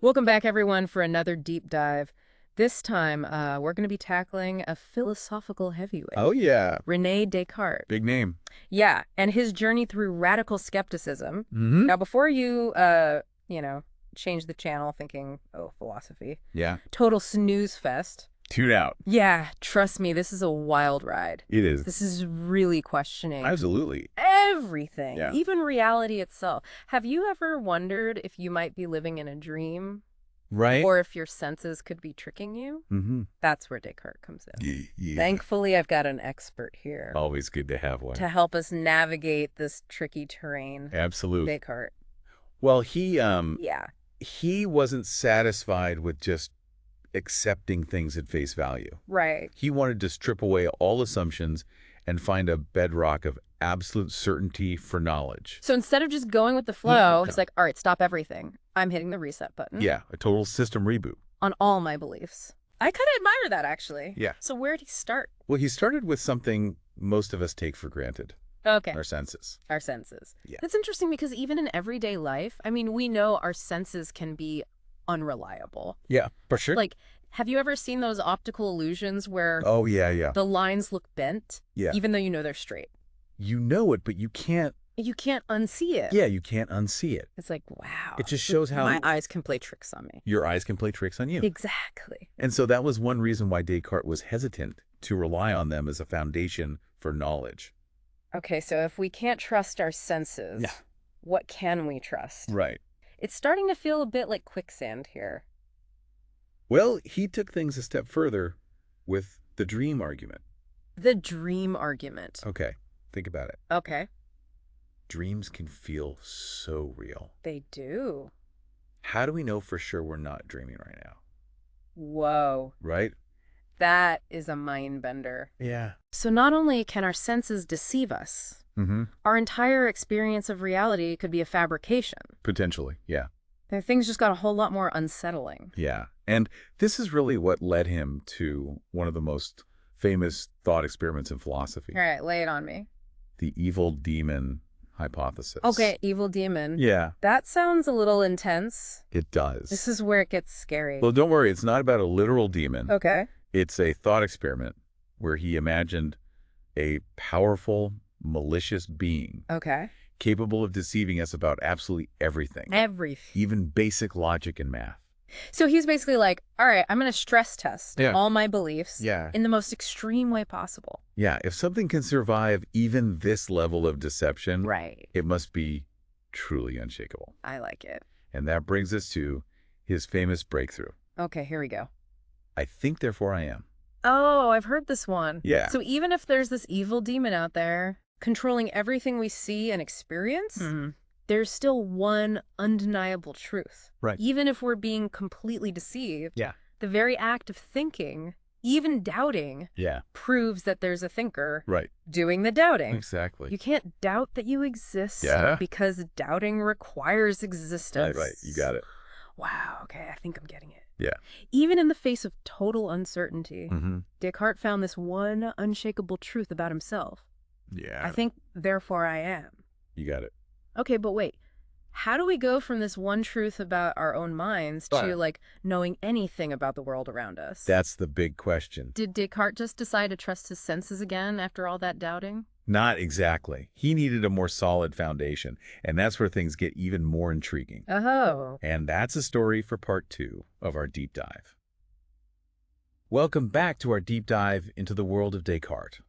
Welcome back, everyone, for another deep dive. This time, we're going to be tackling a philosophical heavyweight. Oh, yeah. René Descartes. Big name. Yeah, and his journey through radical skepticism. Mm-hmm. Now, before you, change the channel thinking, oh, philosophy. Yeah. Total snooze fest. Tune out. Yeah, trust me, this is a wild ride. It is. This is really questioning Absolutely. everything, Yeah. even reality itself. Have you ever wondered if you might be living in a dream? Right? Or if your senses could be tricking you? Mm-hmm. That's where Descartes comes in. Yeah. Thankfully, I've got an expert here Always good to have one. to help us navigate this tricky terrain. Absolutely. Descartes. Well, Yeah. he wasn't satisfied with just accepting things at face value. Right. He wanted to strip away all assumptions and find a bedrock of absolute certainty for knowledge. So instead of just going with the flow, it's like, all right, stop everything. I'm hitting the reset button. Yeah, a total system reboot. On all my beliefs. I kind of admire that, actually. Yeah. So where'd he start? Well, he started with something most of us take for granted. Okay. Our senses. Our senses. Yeah. That's interesting because even in everyday life, I mean, we know our senses can be unreliable. Yeah, for sure. Like, have you ever seen those optical illusions where Oh, yeah. the lines look bent, Yeah. even though you know they're straight? You know it, but you can't. You can't unsee it. Yeah, you can't unsee it. It's like, wow. It just shows how my eyes can play tricks on me. your eyes can play tricks on you. Exactly. And so that was one reason why Descartes was hesitant to rely on them as a foundation for knowledge. Okay, so if we can't trust our senses, Yeah. what can we trust? Right. It's starting to feel a bit like quicksand here. Well, he took things a step further with the dream argument. The dream argument. Okay, think about it. Okay. Dreams can feel so real. They do. How do we know for sure we're not dreaming right now? Whoa. Right? That is a mind bender. Yeah. So not only can our senses deceive us, Mm-hmm. our entire experience of reality could be a fabrication. Potentially, yeah. Things just got a whole lot more unsettling. Yeah. And this is really what led him to one of the most famous thought experiments in philosophy. All right, lay it on me. The evil demon hypothesis. Okay, evil demon. Yeah, That sounds a little intense. it does. This is where it gets scary. Well, don't worry. It's not about a literal demon. Okay. It's a thought experiment where he imagined a powerful, malicious being Okay. capable of deceiving us about absolutely everything, Everything. even basic logic and math. So he's basically like, all right, I'm going to stress test Yeah. all my beliefs Yeah. in the most extreme way possible. Yeah, if something can survive even this level of deception, Right. it must be truly unshakable. I like it. And that brings us to his famous breakthrough. Okay, here we go. I think, therefore I am. Oh, I've heard this one. Yeah. So even if there's this evil demon out there controlling everything we see and experience, there's still one undeniable truth. Right. Even if we're being completely deceived, Yeah. the very act of thinking, even doubting, Yeah. proves that there's a thinker Right. doing the doubting. Exactly. You can't doubt that you exist Yeah. because doubting requires existence. Right. You got it. Wow, okay, I think I'm getting it. Yeah. Even in the face of total uncertainty, Mm-hmm. Descartes found this one unshakable truth about himself. Yeah. I think, therefore I am. You got it. Okay, but wait. How do we go from this one truth about our own minds to, like, knowing anything about the world around us? That's the big question. Did Descartes just decide to trust his senses again after all that doubting? Not exactly. He needed a more solid foundation, and that's where things get even more intriguing. Oh. And that's a story for part 2 of our deep dive. Welcome back to our deep dive into the world of Descartes.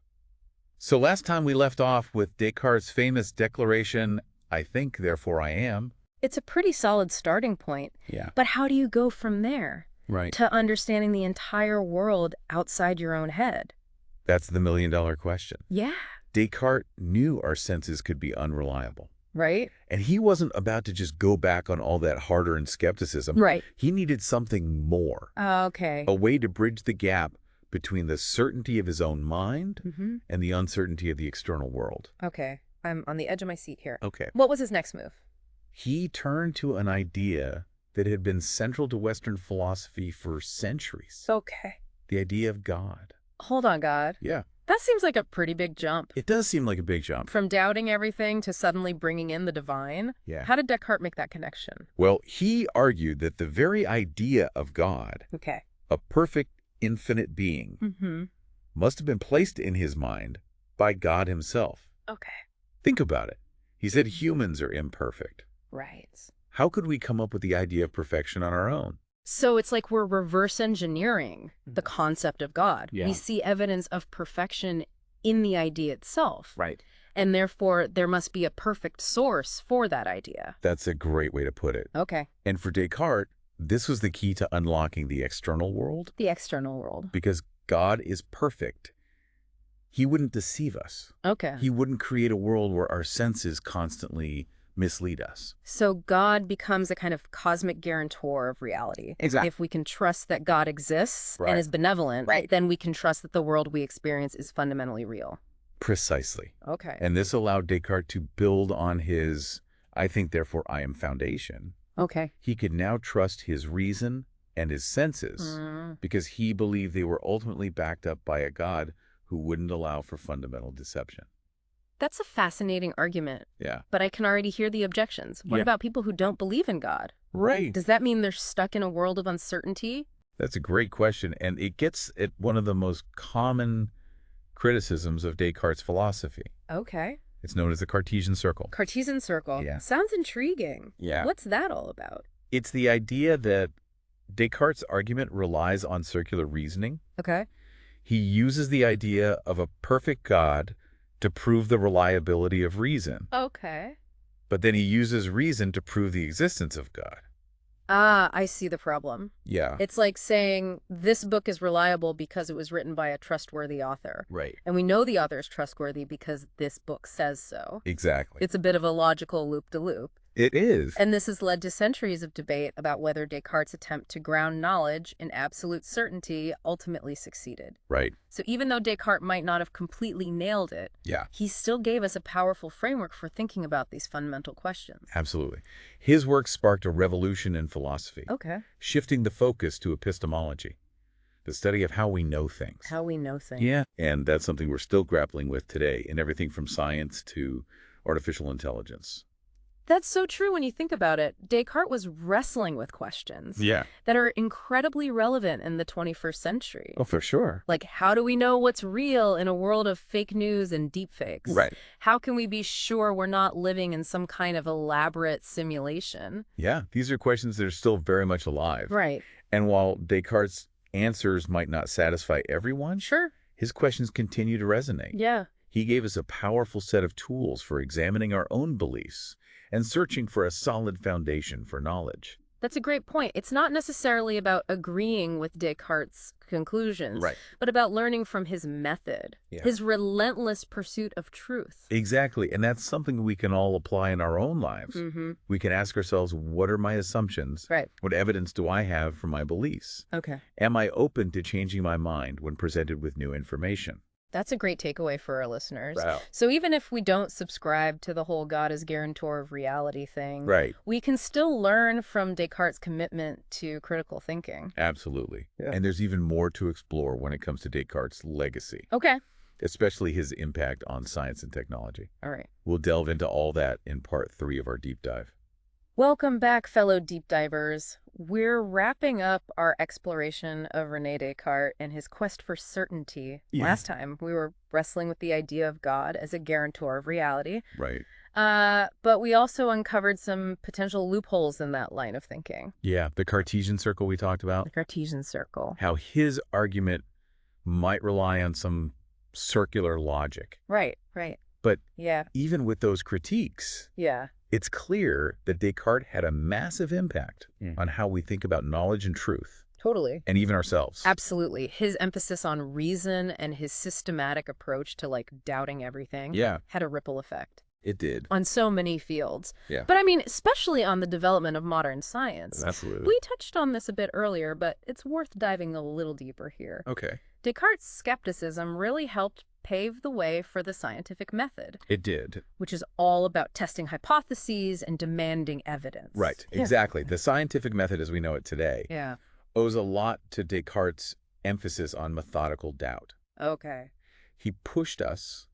So last time we left off with Descartes' famous declaration, I think, therefore I am. It's a pretty solid starting point. Yeah. But how do you go from there Right. to understanding the entire world outside your own head? That's the million-dollar question. Yeah. Descartes knew our senses could be unreliable. Right? And he wasn't about to just go back on all that hard-earned skepticism. Right. He needed something more, Okay. a way to bridge the gap between the certainty of his own mind Mm-hmm. and the uncertainty of the external world. Okay. I'm on the edge of my seat here. Okay. What was his next move? He turned to an idea that had been central to Western philosophy for centuries. Okay. The idea of God. Hold on, God. Yeah. That seems like a pretty big jump. It does seem like a big jump. From doubting everything to suddenly bringing in the divine. Yeah. How did Descartes make that connection? Well, he argued that the very idea of God, Okay. a perfect, infinite being, Mm-hmm. must have been placed in his mind by God himself. Okay. Think about it. He said humans are imperfect. Right. How could we come up with the idea of perfection on our own? So it's like we're reverse engineering the concept of God. Yeah. We see evidence of perfection in the idea itself. Right. And therefore, there must be a perfect source for that idea. That's a great way to put it. Okay. And for Descartes, this was the key to unlocking the external world. The external world. Because God is perfect. He wouldn't deceive us. Okay. He wouldn't create a world where our senses constantly mislead us. So God becomes a kind of cosmic guarantor of reality. Exactly. If we can trust that God exists Right. and is benevolent, Right. then we can trust that the world we experience is fundamentally real. Precisely. Okay. And this allowed Descartes to build on his, I think, therefore I am foundation. Okay. He could now trust his reason and his senses because he believed they were ultimately backed up by a God who wouldn't allow for fundamental deception. That's a fascinating argument, Yeah. but I can already hear the objections. What Yeah. about people who don't believe in God? Right. Does that mean they're stuck in a world of uncertainty? That's a great question. And it gets at one of the most common criticisms of Descartes' philosophy. Okay. It's known as the Cartesian circle. Cartesian circle. Yeah. Sounds intriguing. Yeah. What's that all about? It's the idea that Descartes' argument relies on circular reasoning. Okay. He uses the idea of a perfect God to prove the reliability of reason. Okay. But then he uses reason to prove the existence of God. Ah, I see the problem. Yeah. It's like saying this book is reliable because it was written by a trustworthy author. Right. And we know the author is trustworthy because this book says so. Exactly. It's a bit of a logical loop-de-loop. It is. And this has led to centuries of debate about whether Descartes' attempt to ground knowledge in absolute certainty ultimately succeeded. Right. So even though Descartes might not have completely nailed it, Yeah. he still gave us a powerful framework for thinking about these fundamental questions. Absolutely. His work sparked a revolution in philosophy, Okay. shifting the focus to epistemology, the study of how we know things. How we know things. Yeah. And that's something we're still grappling with today in everything from science to artificial intelligence. That's so true when you think about it. Descartes was wrestling with questions that are incredibly relevant in the 21st century. Oh, for sure. Like, how do we know what's real in a world of fake news and deepfakes? Right. How can we be sure we're not living in some kind of elaborate simulation? Yeah. These are questions that are still very much alive. Right. And while Descartes' answers might not satisfy everyone, Sure. his questions continue to resonate. Yeah. He gave us a powerful set of tools for examining our own beliefs and searching for a solid foundation for knowledge. That's a great point. It's not necessarily about agreeing with Descartes' conclusions, Right. but about learning from his method, Yeah. his relentless pursuit of truth. Exactly. And that's something we can all apply in our own lives. Mm-hmm. We can ask ourselves, what are my assumptions? Right. What evidence do I have for my beliefs? Okay. Am I open to changing my mind when presented with new information? That's a great takeaway for our listeners. Wow. So even if we don't subscribe to the whole God is guarantor of reality thing, Right. we can still learn from Descartes' commitment to critical thinking. Absolutely. Yeah. And there's even more to explore when it comes to Descartes' legacy, Okay. especially his impact on science and technology. All right. We'll delve into all that in part 3 of our deep dive. Welcome back, fellow deep divers. We're wrapping up our exploration of René Descartes and his quest for certainty. Yeah. Last time, we were wrestling with the idea of God as a guarantor of reality. Right. But we also uncovered some potential loopholes in that line of thinking. Yeah, the Cartesian circle we talked about, The Cartesian circle. how his argument might rely on some circular logic. Right, right. But Yeah, even with those critiques, yeah. it's clear that Descartes had a massive impact on how we think about knowledge and truth, Totally. and even ourselves. Absolutely. His emphasis on reason and his systematic approach to doubting everything Yeah, had a ripple effect it did. on so many fields. Yeah. But I mean, especially on the development of modern science. Absolutely. We touched on this a bit earlier, but it's worth diving a little deeper here. Okay. Descartes' skepticism really helped pave the way for the scientific method, It did. which is all about testing hypotheses and demanding evidence. Right. Exactly. The scientific method as we know it today Yeah. owes a lot to Descartes' emphasis on methodical doubt. Okay. He pushed us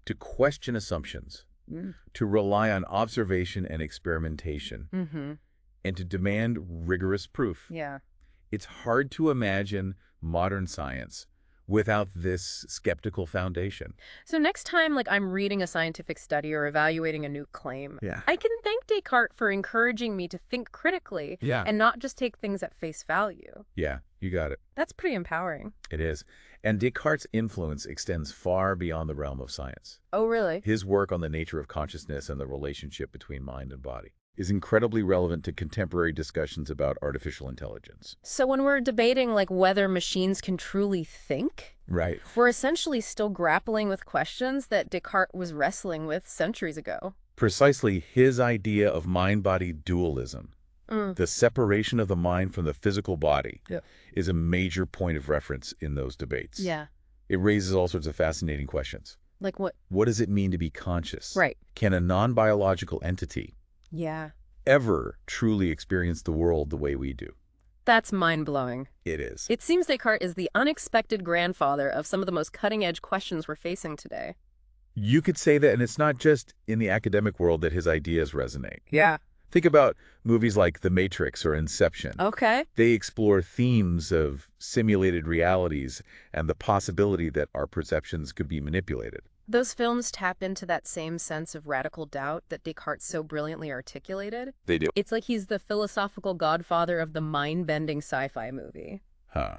to question assumptions, Mm. to rely on observation and experimentation, Mm-hmm. and to demand rigorous proof. Yeah. It's hard to imagine modern science without this skeptical foundation. So next time, like, I'm reading a scientific study or evaluating a new claim, Yeah. I can thank Descartes for encouraging me to think critically Yeah. and not just take things at face value. Yeah, you got it. That's pretty empowering. It is. And Descartes' influence extends far beyond the realm of science. Oh, really? His work on the nature of consciousness and the relationship between mind and body is incredibly relevant to contemporary discussions about artificial intelligence. So when we're debating, like, whether machines can truly think, Right. we're essentially still grappling with questions that Descartes was wrestling with centuries ago. Precisely his idea of mind-body dualism, the separation of the mind from the physical body, is a major point of reference in those debates. Yeah. It raises all sorts of fascinating questions. Like what? What does it mean to be conscious? Right. Can a non-biological entity Yeah. ever truly experience the world the way we do? That's mind-blowing. It is. It seems Descartes is the unexpected grandfather of some of the most cutting-edge questions we're facing today. You could say that, and it's not just in the academic world that his ideas resonate. Yeah. Think about movies like The Matrix or Inception. Okay. They explore themes of simulated realities and the possibility that our perceptions could be manipulated. Those films tap into that same sense of radical doubt that Descartes so brilliantly articulated. They do. It's like he's the philosophical godfather of the mind-bending sci-fi movie. Huh.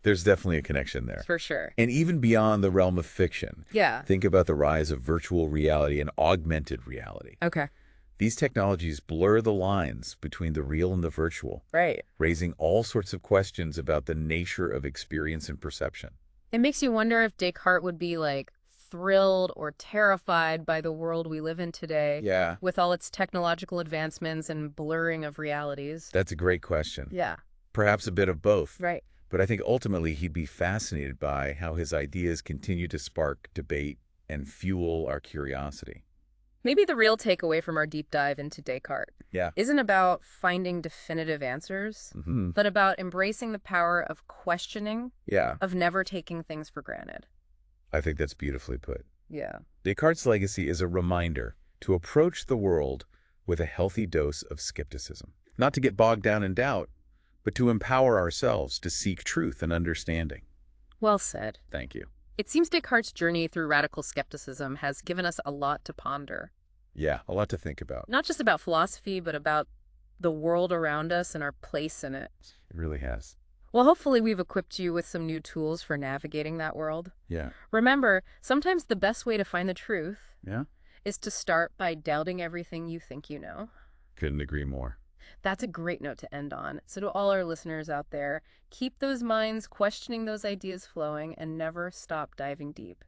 There's definitely a connection there. For sure. And even beyond the realm of fiction, Yeah. think about the rise of virtual reality and augmented reality. Okay. These technologies blur the lines between the real and the virtual, Right. raising all sorts of questions about the nature of experience and perception. It makes you wonder if Descartes would be, like, thrilled or terrified by the world we live in today. Yeah. With all its technological advancements and blurring of realities. That's a great question. Yeah. Perhaps a bit of both. Right. But I think ultimately he'd be fascinated by how his ideas continue to spark debate and fuel our curiosity. Maybe the real takeaway from our deep dive into Descartes isn't about finding definitive answers, but about embracing the power of questioning, of never taking things for granted. I think that's beautifully put. Yeah. Descartes' legacy is a reminder to approach the world with a healthy dose of skepticism. Not to get bogged down in doubt, but to empower ourselves to seek truth and understanding. Well said. Thank you. It seems Descartes' journey through radical skepticism has given us a lot to ponder. Yeah, a lot to think about. Not just about philosophy, but about the world around us and our place in it. It really has. Well, hopefully we've equipped you with some new tools for navigating that world. Yeah. Remember, sometimes the best way to find the truth Yeah? is to start by doubting everything you think you know. Couldn't agree more. That's a great note to end on. So to all our listeners out there, keep those minds questioning those ideas flowing and never stop diving deep.